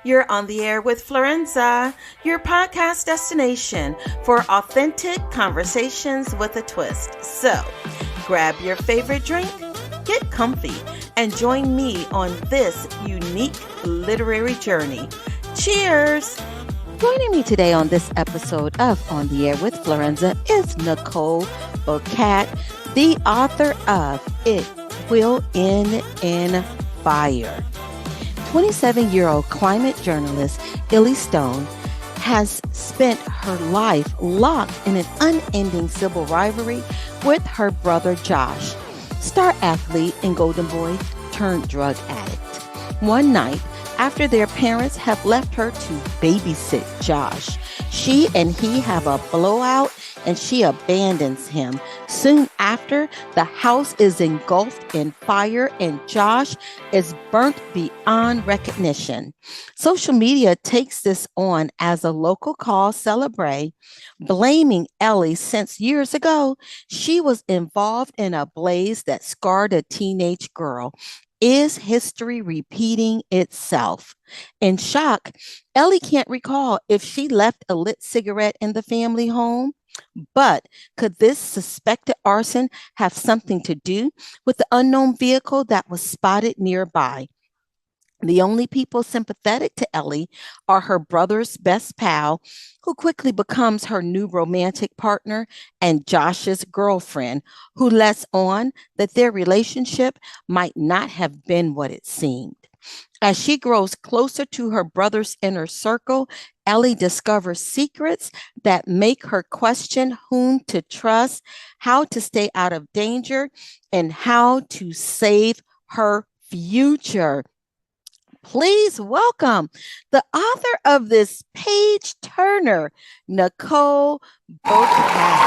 You're on the air with Florenza, your podcast destination for authentic conversations with a twist. So, grab your favorite drink, get comfy, and join me on this unique literary journey. Cheers! Joining me today on this episode of On the Air with Florenza is Nicole Bokat, the author of It Will End in Fire. 27-year-old climate journalist Ellie Stone has spent her life locked in an unending civil rivalry with her brother Josh, star athlete and golden boy turned drug addict. One night, after their parents have left her to babysit Josh, she and he have a blowout and she abandons him. Soon after, the house is engulfed in fire and Josh is burnt beyond recognition. Social media takes this on as a local cause celebre, blaming Ellie since years ago she was involved in a blaze that scarred a teenage girl. Is history repeating itself? In shock, Ellie can't recall if she left a lit cigarette in the family home. But could this suspected arson have something to do with the unknown vehicle that was spotted nearby? The only people sympathetic to Ellie are her brother's best pal, who quickly becomes her new romantic partner, and Josh's girlfriend, who lets on that their relationship might not have been what it seemed. As she grows closer to her brother's inner circle, Ellie discovers secrets that make her question whom to trust, how to stay out of danger, and how to save her future. Please welcome the author of this page turner, Nicole Bokat.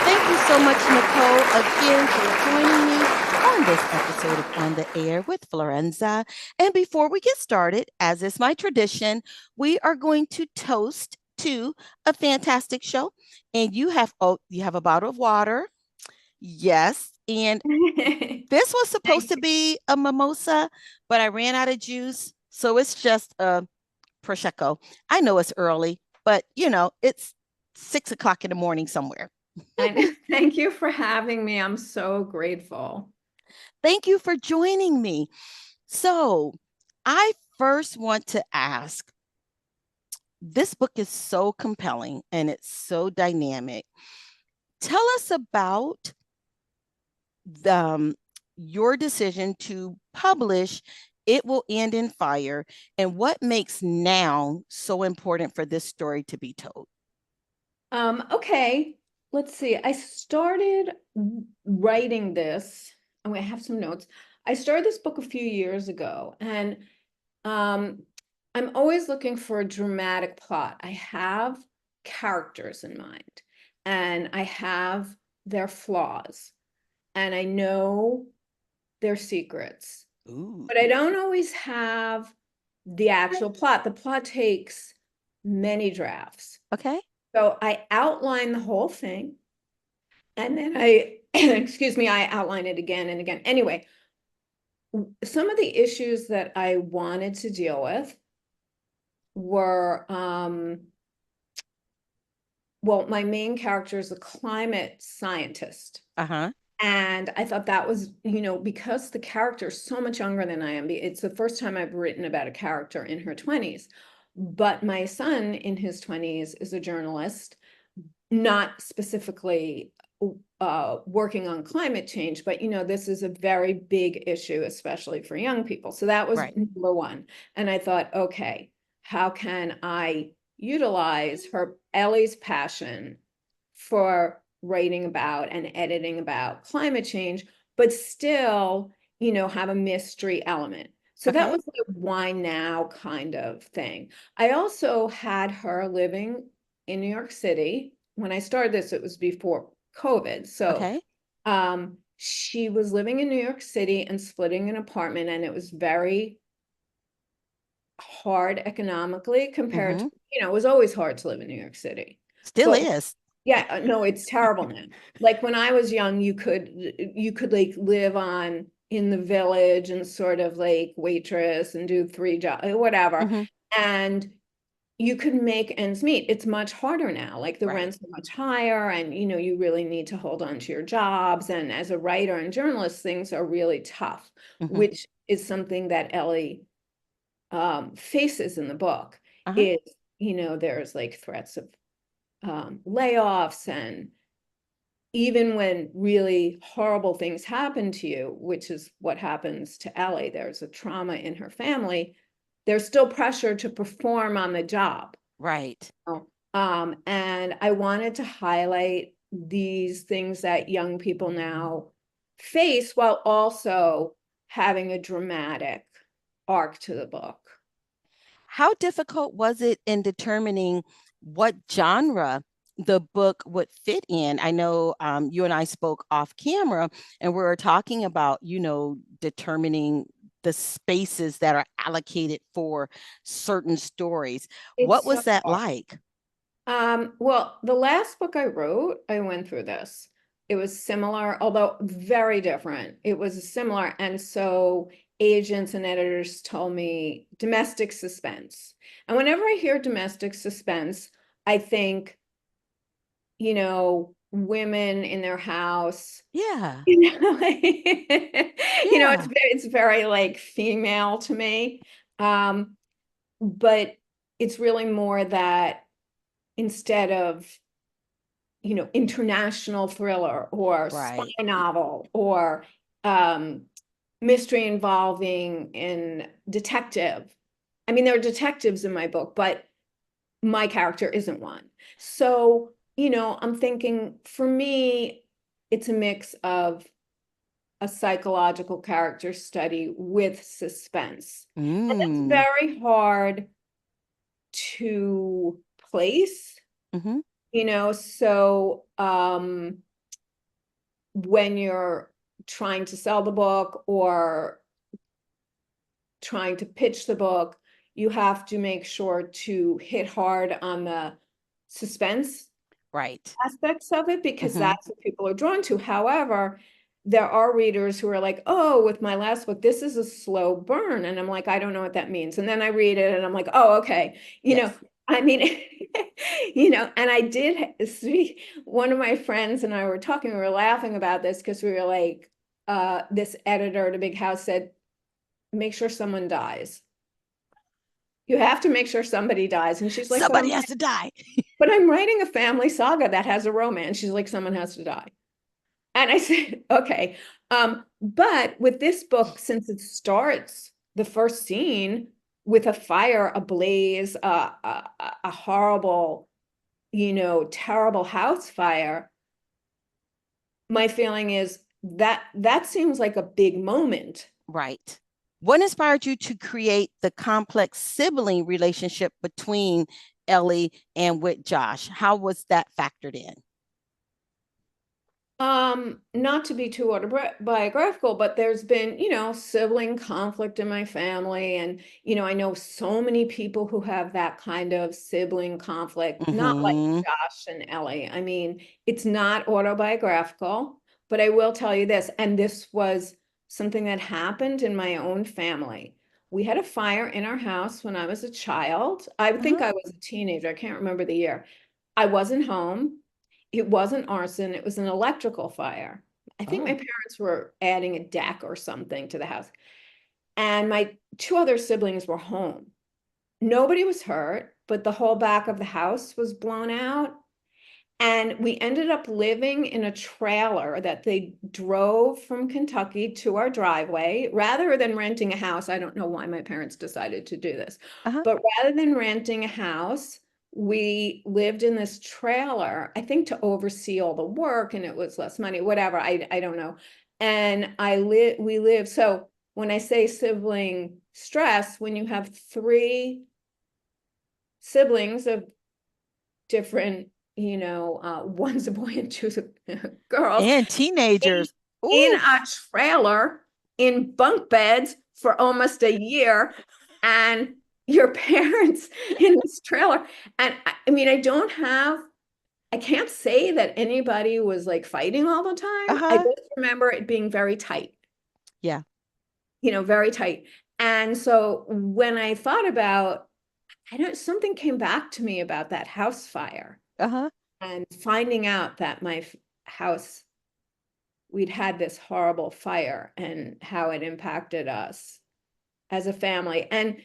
Thank you so much, Nicole, again for joining me on this episode of On the Air with Florenza. And before we get started, as is my tradition, we are going to toast to a fantastic show. And you have a bottle of water. Yes. And this was supposed to be a mimosa, but I ran out of juice. So it's just a Prosecco. I know it's early, but it's 6 o'clock in the morning somewhere. Thank you for having me. I'm so grateful. Thank you for joining me. So I first want to ask, this book is so compelling and it's so dynamic. Tell us about your decision to publish It Will End in Fire and what makes now so important for this story to be told. Okay, let's see. I started writing this. I'm going to have some notes. I started this book a few years ago, and I'm always looking for a dramatic plot. I have characters in mind, and I have their flaws, and I know their secrets. Ooh. But I don't always have the actual plot. The plot takes many drafts. Okay. So I outline the whole thing, and then I, excuse me, I outline it again and again. Anyway, some of the issues that I wanted to deal with were, well, my main character is a climate scientist. Uh-huh. And I thought that was, because the character is so much younger than I am. It's the first time I've written about a character in her 20s. But my son in his 20s is a journalist, not specifically working on climate change, but this is a very big issue, especially for young people. So that was number one. And I thought, okay, how can I utilize Ellie's passion for writing about and editing about climate change, but still, have a mystery element. So that was the why now kind of thing. I also had her living in New York City. When I started this, it was before COVID. So she was living in New York City and splitting an apartment, and it was very hard economically compared to, it was always hard to live in New York City. Still is. Yeah, no, it's terrible now. Like when I was young, you could like live on in the village and sort of like waitress and do 3 jobs, whatever. Hmm. And you could make ends meet. It's much harder now. Like the Right. rents are much higher, and you really need to hold on to your jobs. And as a writer and journalist, things are really tough, Hmm. which is something that Ellie faces in the book. Uh-huh. Is, there's like threats of layoffs, and even when really horrible things happen to you, which is what happens to Ellie, there's a trauma in her family, there's still pressure to perform on the job. Right. And I wanted to highlight these things that young people now face while also having a dramatic arc to the book. How difficult was it in determining what genre the book would fit in? I know you and I spoke off camera and we were talking about, determining the spaces that are allocated for certain stories. What It's so was that hard. like? Well, the last book I wrote, I went through this. It was similar, although very different. It was similar. And so agents and editors told me domestic suspense. And whenever I hear domestic suspense, I think, women in their house, Yeah. it's Yeah. it's very like female to me. But it's really more that instead of international thriller or spy Right. novel or um, mystery involving in detective. I mean, there are detectives in my book, but my character isn't one. So, I'm thinking for me, it's a mix of a psychological character study with suspense. And that's Mm. very hard to place, Hmm. so when you're trying to sell the book or trying to pitch the book, you have to make sure to hit hard on the suspense Right. aspects of it because Hmm. that's what people are drawn to. However, there are readers who are like, oh, with my last book, this is a slow burn. And I'm like, I don't know what that means. And then I read it and I'm like, oh, okay. Yes. I mean, and I did see one of my friends and I were talking, we were laughing about this because we were like, this editor at a big house said, make sure someone dies. You have to make sure somebody dies. And she's like, Somebody has to die. but I'm writing a family saga that has a romance. She's like, someone has to die. And I said, okay. But with this book, since it starts the first scene with a fire, a blaze, a horrible, terrible house fire, my feeling is that that seems like a big moment. Right. What inspired you to create the complex sibling relationship between Ellie and with Josh? How was that factored in? Not to be too autobiographical, but there's been, sibling conflict in my family. And, I know so many people who have that kind of sibling conflict, not like Hmm. Josh and Ellie. I mean, it's not autobiographical, but I will tell you this, and this was something that happened in my own family. We had a fire in our house when I was a child. I think Uh-huh. I was a teenager. I can't remember the year. I wasn't home. It wasn't arson, it was an electrical fire. I think my Oh. parents were adding a deck or something to the house. And my two other siblings were home. Nobody was hurt, but the whole back of the house was blown out. And we ended up living in a trailer that they drove from Kentucky to our driveway rather than renting a house. I don't know why my parents decided to do this, Uh-huh. but rather than renting a house, we lived in this trailer, I think to oversee all the work and it was less money, whatever. I don't know. And we live. So when I say sibling stress, when you have three siblings of different, one's a boy and two's girls And in, teenagers. in Ooh. a trailer in bunk beds for almost a year, and your parents in this trailer. And I mean, I can't say that anybody was like fighting all the time. I Uh-huh. just remember it being very tight. Yeah. Very tight. And so when I thought about, something came back to me about that house fire Uh-huh. and finding out that house, we'd had this horrible fire and how it impacted us as a family. And,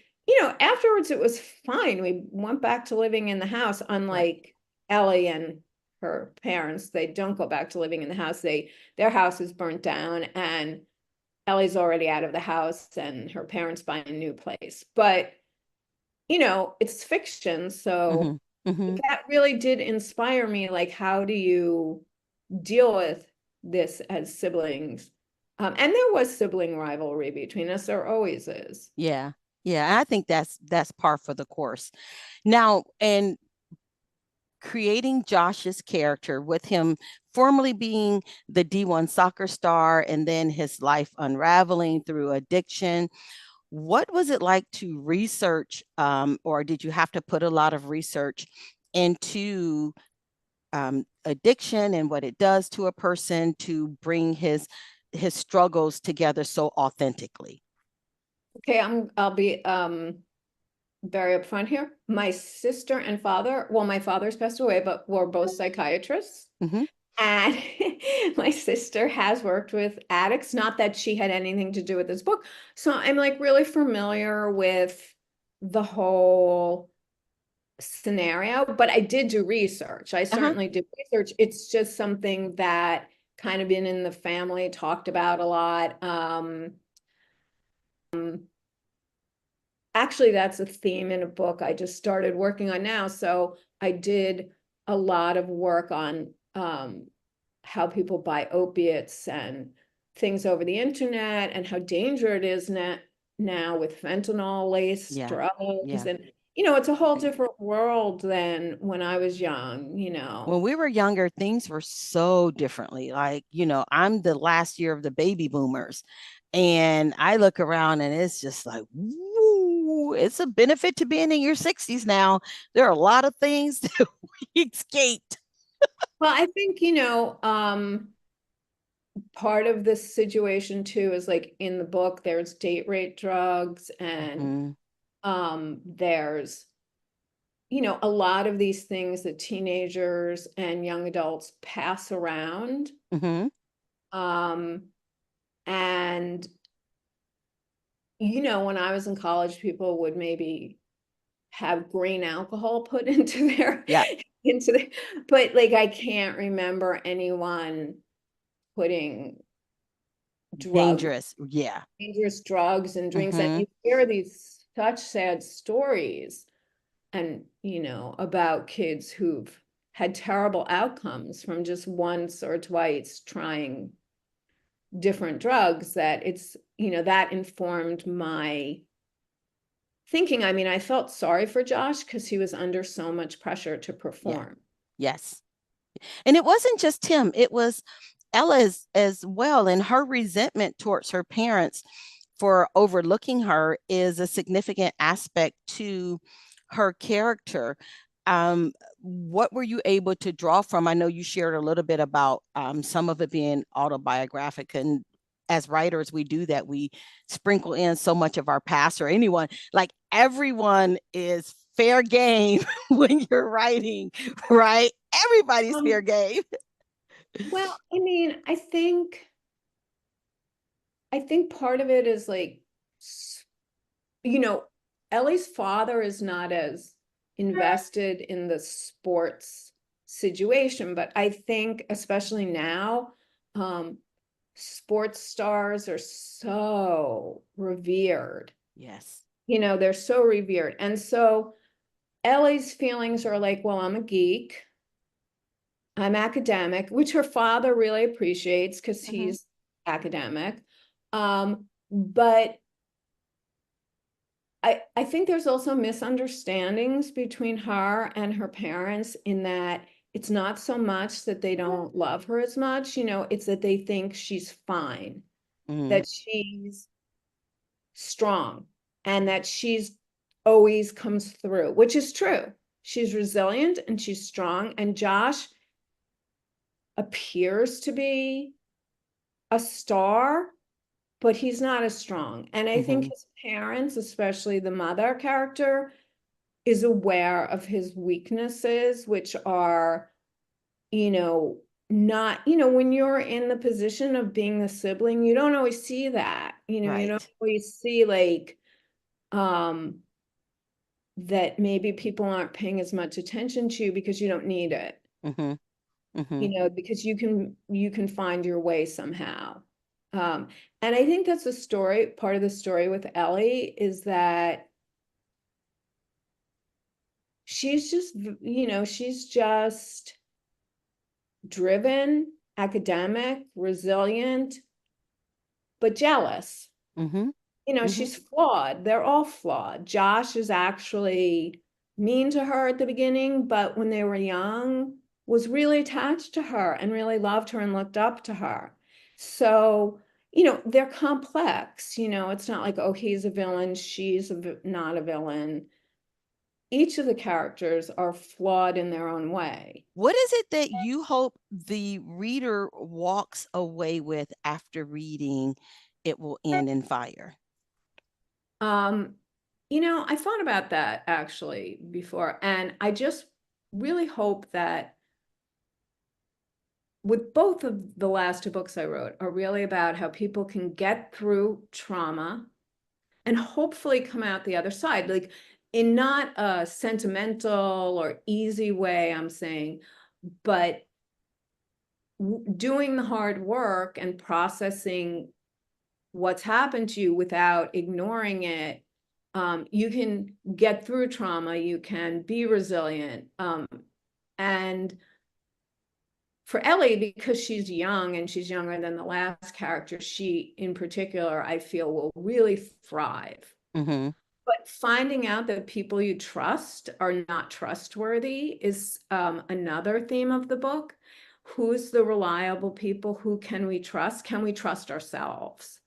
afterwards it was fine. We went back to living in the house, Right. unlike Ellie and her parents. They don't go back to living in the house. Their house is burnt down, and Ellie's already out of the house and her parents buy a new place. But, it's fiction. So Mm-hmm. Mm-hmm. that really did inspire me. Like, how do you deal with this as siblings? And there was sibling rivalry between us. There always is. Yeah. Yeah. I think that's par for the course. Now, and creating Josh's character with him formerly being the D1 soccer star and then his life unraveling through addiction. What was it like to research, or did you have to put a lot of research into addiction and what it does to a person to bring his struggles together so authentically? Okay, I'll be very upfront here. My sister and father, well, my father's passed away, but we're both psychiatrists. Mm-hmm. And my sister has worked with addicts, not that she had anything to do with this book. So I'm like really familiar with the whole scenario, but I did do research. I Uh-huh. certainly did research. It's just something that kind of been in the family, talked about a lot. Actually, that's a theme in a book I just started working on now. So I did a lot of work on how people buy opiates and things over the internet, and how dangerous it is now with fentanyl laced Yeah. drugs. Yeah. And, it's a whole different world than when I was young. When we were younger, things were so differently. Like, I'm the last year of the baby boomers. And I look around and it's just like, woo, it's a benefit to being in your 60s now. There are a lot of things that we escaped. Well, I think, part of this situation too is like in the book, there's date rape drugs, and Mm-hmm. there's a lot of these things that teenagers and young adults pass around. Mm-hmm. Um, and when I was in college, people would maybe have grain alcohol put into their Yeah. into the, but like I can't remember anyone putting drugs, Dangerous. Yeah. dangerous drugs and drinks. And Mm-hmm. you hear these such sad stories, and about kids who've had terrible outcomes from just once or twice trying different drugs, that that informed my thinking. I mean, I felt sorry for Josh because he was under so much pressure to Yeah. perform. Yes. And it wasn't just him, it was Ella as well. And her resentment towards her parents for overlooking her is a significant aspect to her character. What were you able to draw from? I know you shared a little bit about some of it being autobiographic, and as writers, we do that. We sprinkle in so much of our past, or anyone, like everyone is fair game when you're writing, right? Everybody's fair Um, game. well, I mean, I think part of it is like, you know, Ellie's father is not as invested in the sports situation, but I think especially now, sports stars are so revered. Yes. They're so revered. And so Ellie's feelings are like, well, I'm a geek, I'm academic, which her father really appreciates because Mm-hmm. he's academic. But I think there's also misunderstandings between her and her parents, in that it's not so much that they don't love her as much, it's that they think she's fine, Mm-hmm. that she's strong, and that she's always comes through, which is true. She's resilient and she's strong. And Josh appears to be a star, but he's not as strong. And I think Mm-hmm. his parents, especially the mother character, is aware of his weaknesses, which are, you know, not, when you're in the position of being the sibling, you don't always see that. You don't Right. always see like that maybe people aren't paying as much attention to you because you don't need it. Mm-hmm. Mm-hmm. Because you can find your way somehow. And I think that's the story, part of the story with Ellie is that she's just driven, academic, resilient, but jealous. Mm-hmm. Mm-hmm. She's flawed. They're all flawed. Josh is actually mean to her at the beginning, but when they were young, was really attached to her and really loved her and looked up to her. So, they're complex. It's not like, oh, he's a villain, not a villain. Each of the characters are flawed in their own way. What is it that you hope the reader walks away with after reading It Will End in Fire? Um, I thought about that actually before, and I just really hope that with both of the last two books I wrote are really about how people can get through trauma and hopefully come out the other side, like in not a sentimental or easy way, I'm saying, but doing the hard work and processing what's happened to you without ignoring it. You can get through trauma, you can be resilient. And for Ellie, because she's young and she's younger than the last character, she in particular, I feel, will really thrive. Mm-hmm. But finding out that people you trust are not trustworthy is another theme of the book. Who's the reliable people? Who can we trust? Can we trust ourselves?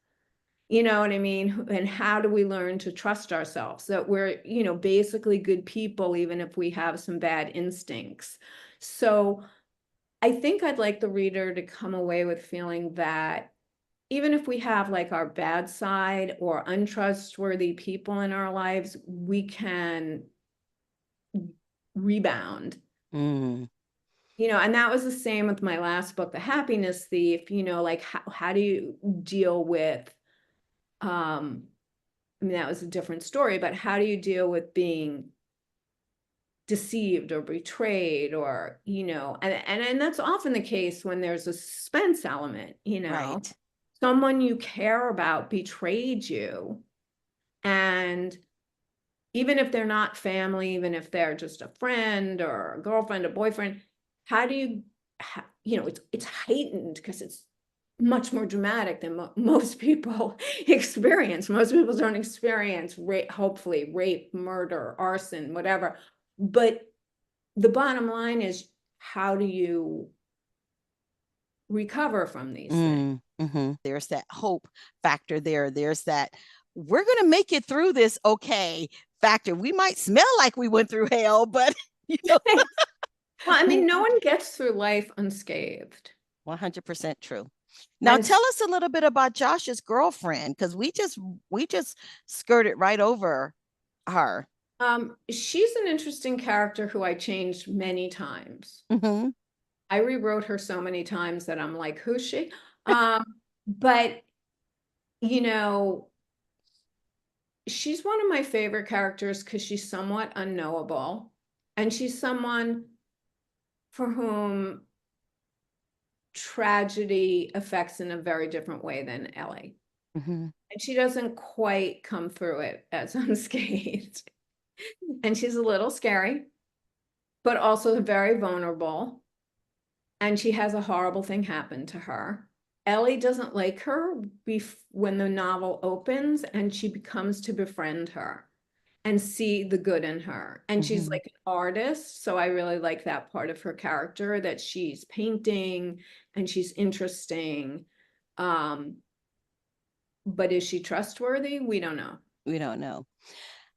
You know what I mean? And how do we learn to trust ourselves? That we're, basically good people, even if we have some bad instincts. So I think I'd like the reader to come away with feeling that even if we have like our bad side or untrustworthy people in our lives, we can rebound. Mm. And that was the same with my last book, The Happiness Thief. Like how do you deal with I mean, that was a different story, but how do you deal with being deceived or betrayed or, and that's often the case when there's a suspense element, Right. someone you care about betrayed you. And even if they're not family, even if they're just a friend or a girlfriend, a boyfriend, how do you, it's heightened because it's much more dramatic than most people experience. Most people don't experience rape, hopefully rape, murder, arson, whatever. But the bottom line is, how do you recover from these things? Mm-hmm. There's that hope factor there. There's that we're going to make it through this okay factor. We might smell like we went through hell, but Well, I mean, no one gets through life unscathed. 100% true. Now And tell us a little bit about Josh's girlfriend, because we just skirted right over her. she's an interesting character who I changed many times. Mm-hmm. I rewrote her so many times that I'm like, who's she? But you know, she's one of my favorite characters because she's somewhat unknowable, and she's someone for whom tragedy affects in a very different way than Ellie. Mm-hmm. And she doesn't quite come through it as unscathed. And she's a little scary, but also very vulnerable. And she has a horrible thing happen to her. Ellie doesn't like her when the novel opens, and she becomes to befriend her and see the good in her. And she's Mm-hmm. like an artist. So I really like that part of her character, that she's painting and she's interesting. But is she trustworthy? We don't know. We don't know.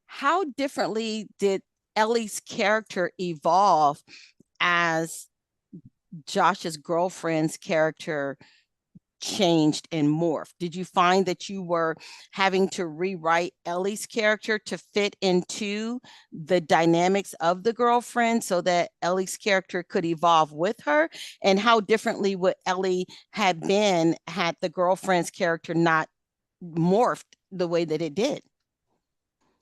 How differently did Ellie's character evolve as Josh's girlfriend's character changed and morphed? Did you find that you were having to rewrite Ellie's character to fit into the dynamics of the girlfriend so that Ellie's character could evolve with her? And how differently would Ellie have been had the girlfriend's character not morphed the way that it did?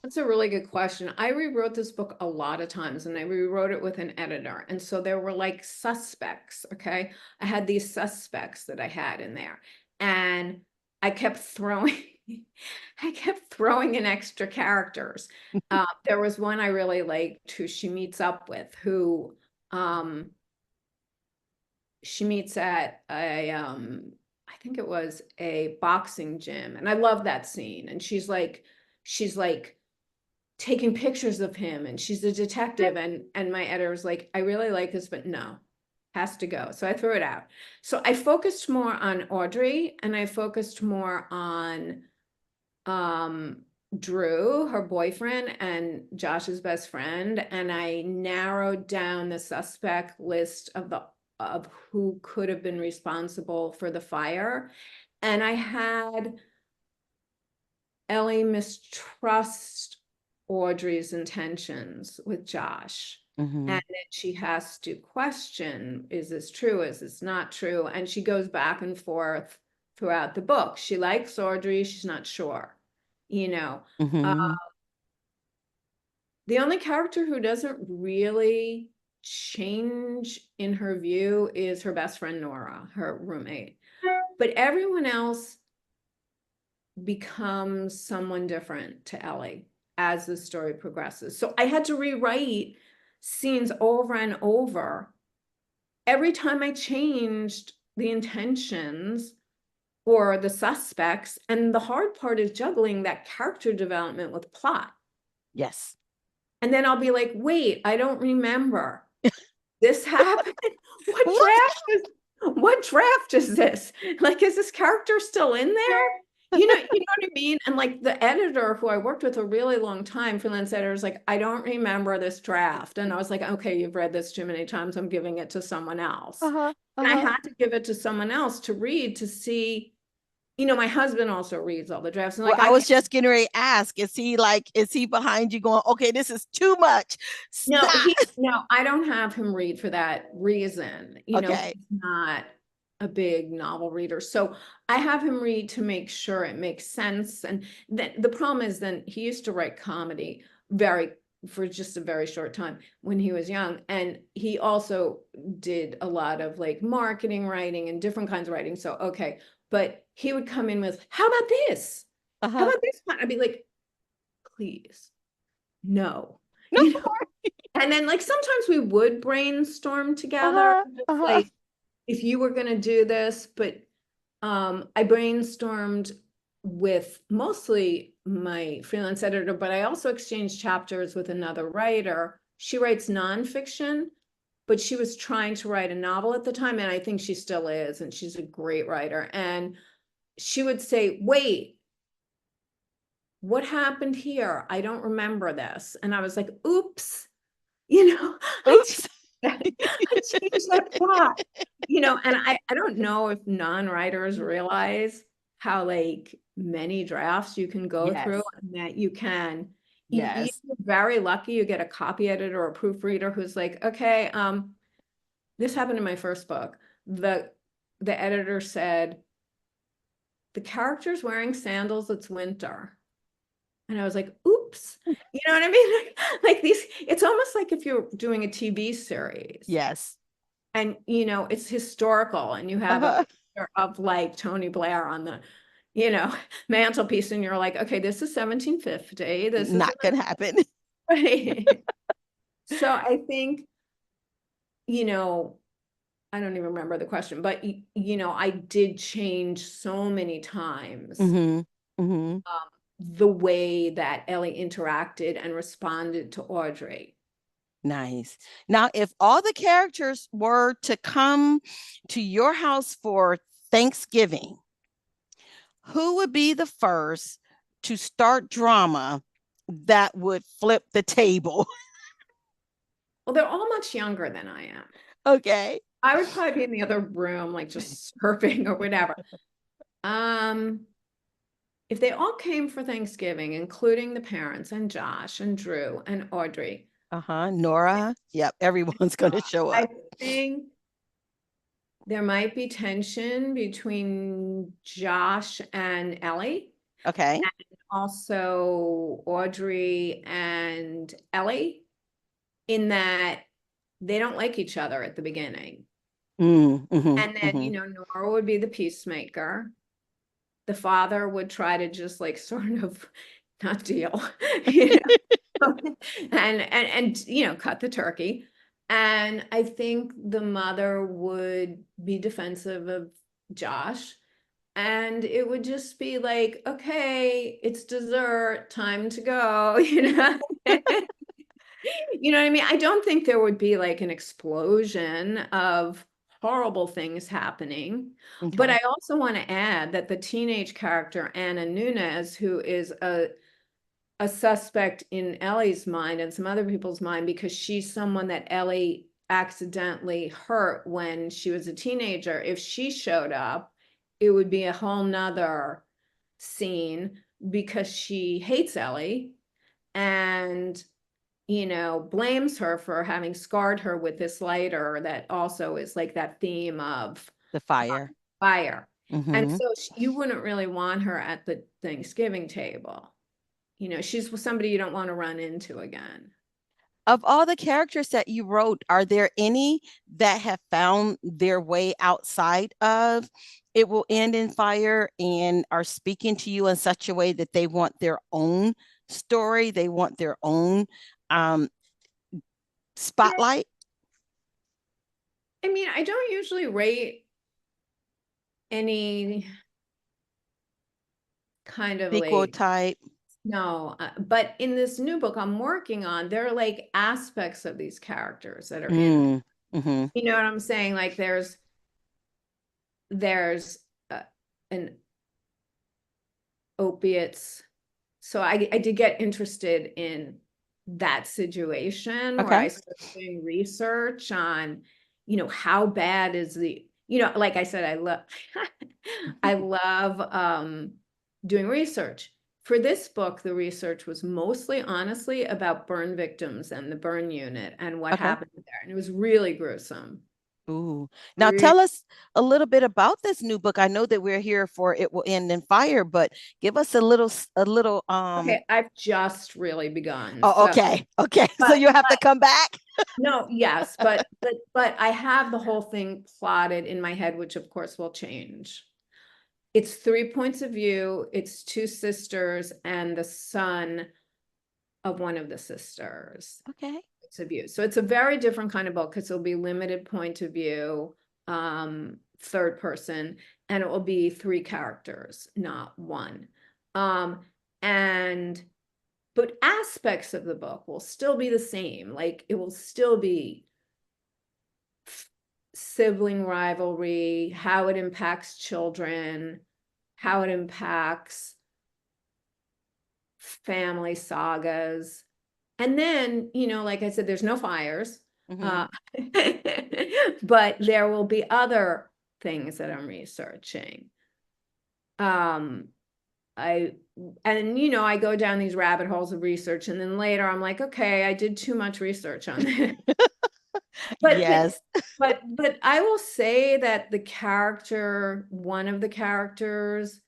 That's a really good question. I rewrote this book a lot of times, and I rewrote it with an editor. And so there were like suspects, okay? I had these suspects that I had in there. And I kept throwing I kept throwing in extra characters. There was one I really liked who she meets up with, who she meets at a I think it was a boxing gym. And I love that scene. And she's like taking pictures of him, and she's a detective, and my editor was like, I really like this, but no, has to go. So I threw it out. So I focused more on Audrey, and I focused more on Drew, her boyfriend, and Josh's best friend, and I narrowed down the suspect list of who could have been responsible for the fire. And I had Ellie mistrust Audrey's intentions with Josh. Mm-hmm. And then she has to question, is this true? Is this not true? And she goes back and forth throughout the book. She likes Audrey, she's not sure, you know. Mm-hmm. The only character who doesn't really change in her view is her best friend Nora, her roommate. But everyone else becomes someone different to Ellie as the story progresses. So I had to rewrite scenes over and over every time I changed the intentions or the suspects. And the hard part is juggling that character development with plot. Yes. And then I'll be like, wait, I don't remember. This happened. What draft is this? Like, is this character still in there? You know what I mean? And like the editor who I worked with a really long time, freelance editor, is like, I don't remember this draft. And I was like, okay, you've read this too many times. I'm giving it to someone else. And I had to give it to someone else to read to see, my husband also reads all the drafts. And like, I was just getting ready to ask, is he behind you going, okay, this is too much? No, I don't have him read for that reason. Okay. He's not a big novel reader. So I have him read to make sure it makes sense. And the problem is then he used to write comedy for just a very short time when he was young. And he also did a lot of like marketing writing and different kinds of writing. So, okay. But he would come in with, how about this? How about this one? I'd be like, please, no. And then like sometimes we would brainstorm together, like if you were going to do this, but I brainstormed with mostly my freelance editor, but I also exchanged chapters with another writer. She writes nonfiction, but she was trying to write a novel at the time, and I think she still is, and she's a great writer. And she would say, wait, what happened here? I don't remember this. And I was like, oops, Oops. I changed that plot, and I don't know if non-writers realize how like many drafts you can go through, and that you can, you're very lucky you get a copy editor or a proofreader who's like, okay, this happened in my first book. The editor said, the character's wearing sandals, it's winter. And I was like, oops, you know what I mean? Like it's almost like if you're doing a TV series. Yes. And, it's historical, and you have a picture of like Tony Blair on the, mantelpiece, and you're like, okay, this is 1750. This is not gonna happen. Right. So I think, I don't even remember the question, but, I did change so many times. The way that Ellie interacted and responded to Audrey. Nice. Now, if all the characters were to come to your house for Thanksgiving, who would be the first to start drama that would flip the table? Well, they're all much younger than I am. Okay. I would probably be in the other room, like just surfing or whatever. If they all came for Thanksgiving, including the parents and Josh and Drew and Audrey, Nora. Yep. Everyone's going to show I up. think there might be tension between Josh and Ellie, Okay. also Audrey and Ellie, in that they don't like each other at the beginning. And then, Mm-hmm. Nora would be the peacemaker. The father would try to just like sort of not deal, you know, and cut the turkey. And I think the mother would be defensive of Josh. And it would just be like, okay, it's dessert, time to go, you know. You know what I mean? I don't think there would be like an explosion of horrible things happening. But Okay. I also want to add that the teenage character, Anna Nunez, who is a suspect in Ellie's mind and some other people's mind, because she's someone that Ellie accidentally hurt when she was a teenager. If she showed up, it would be a whole nother scene because she hates Ellie and blames her for having scarred her with this lighter that also is like that theme of The fire. fire. And Mm-hmm. so you wouldn't really want her at the Thanksgiving table. She's somebody you don't want to run into again. Of all the characters that you wrote, are there any that have found their way outside of It Will End in Fire and are speaking to you in such a way that they want their own story, they want their own um, Yeah. spotlight? I mean, I don't usually rate any kind of Sequel like, type. no, but in this new book I'm working on, there are like aspects of these characters that are in it. Mm, mm-hmm. You know what I'm saying? Like there's an opiates. So I did get interested in that situation where Okay. I started doing research on, how bad is like I said, I love I love doing research. For this book, the research was mostly honestly about burn victims and the burn unit and what Okay. happened there. And it was really gruesome. Ooh. Now Really. tell us a little bit about this new book. I know that we're here for It Will End in Fire, but give us a little. Okay, I've just really begun. Oh, So, okay. Okay. So but you have to come back. no, yes, but I have the whole thing plotted in my head, which of course will change. It's 3 points of view. It's two sisters and the son of one of the sisters. Okay. Points of view. So it's a very different kind of book because it'll be limited point of view, third person, and it will be three characters, not one. And but aspects of the book will still be the same. Like it will still be sibling rivalry, how it impacts children, how it impacts family sagas. And then, like I said, there's no fires, Mm-hmm. uh, but there will be other things that I'm researching. Um, I I go down these rabbit holes of research, and then later I'm like, okay, I did too much research on it. But Yes. but I will say that one of the characters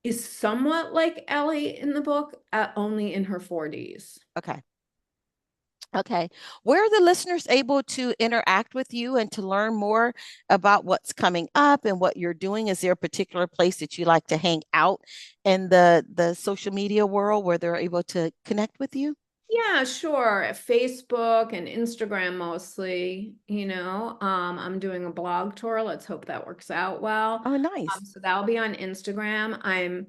is somewhat like Ellie in the book, only in her 40s. Okay. Okay. Where are the listeners able to interact with you and to learn more about what's coming up and what you're doing? Is there a particular place that you like to hang out in the social media world where they're able to connect with you? Yeah, sure. Facebook and Instagram mostly, I'm doing a blog tour. Let's hope that works out well. Oh, nice. So that'll be on Instagram.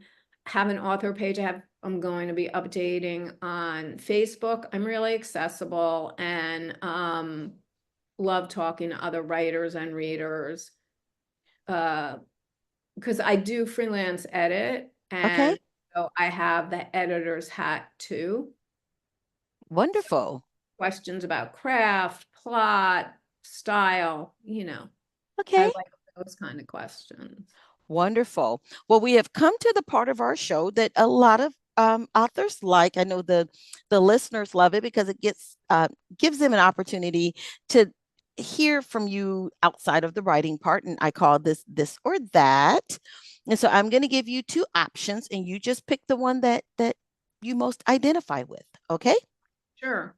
Have an author page. I'm going to be updating on Facebook. I'm really accessible and love talking to other writers and readers. Because I do freelance edit, Okay. and so I have the editor's hat too. Wonderful. Questions about craft, plot, style, I Okay. like those kind of questions. Wonderful. Well, we have come to the part of our show that a lot of authors like. I know the listeners love it because it gives them an opportunity to hear from you outside of the writing part, and I call this or that. And so I'm going to give you two options, and you just pick the one that you most identify with. Okay. Sure.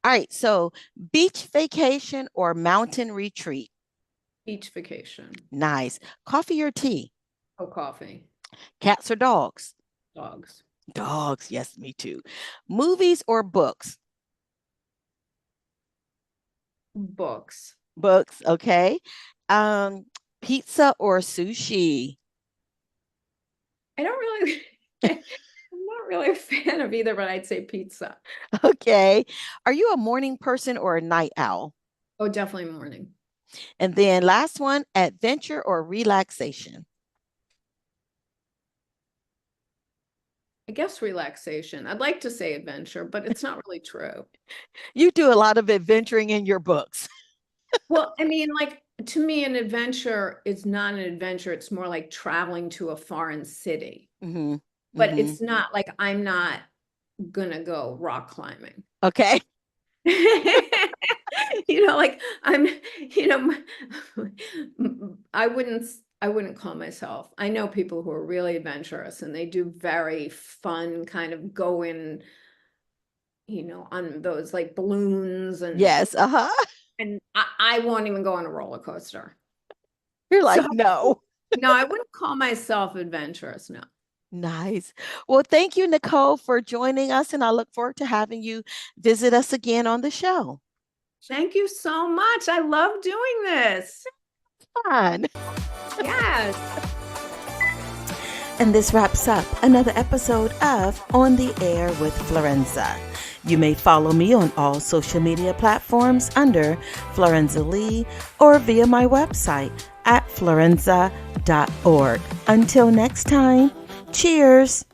All right. So beach vacation or mountain retreat. Beach vacation. Nice. Coffee or tea? Oh, coffee. Cats or dogs? Dogs. Dogs. Yes, me too. Movies or books? Books. Books. Okay. Um, Pizza or sushi? I don't really, I'm not really a fan of either, but I'd say pizza. Okay. Are you a morning person or a night owl? Oh, definitely morning. And then last one, adventure or relaxation? I guess relaxation. I'd like to say adventure, but it's not really true. You do a lot of adventuring in your books. Well, I mean, like to me, an adventure is not an adventure. It's more like traveling to a foreign city. Hmm. But Hmm. it's not like I'm not gonna go rock climbing. Okay. Like I'm, you know, I wouldn't call myself. I know people who are really adventurous and they do very fun kind of go in, on those like balloons Yes. Uh-huh. and I won't even go on a roller coaster. You're So like, no. no, I wouldn't call myself adventurous, no. Nice. Well, thank you, Nicole, for joining us, and I look forward to having you visit us again on the show. Thank you so much. I love doing this. Fun. Yes. And this wraps up another episode of On the Air with Florenza. You may follow me on all social media platforms under Florenza Lee or via my website at florenza.org. Until next time, cheers.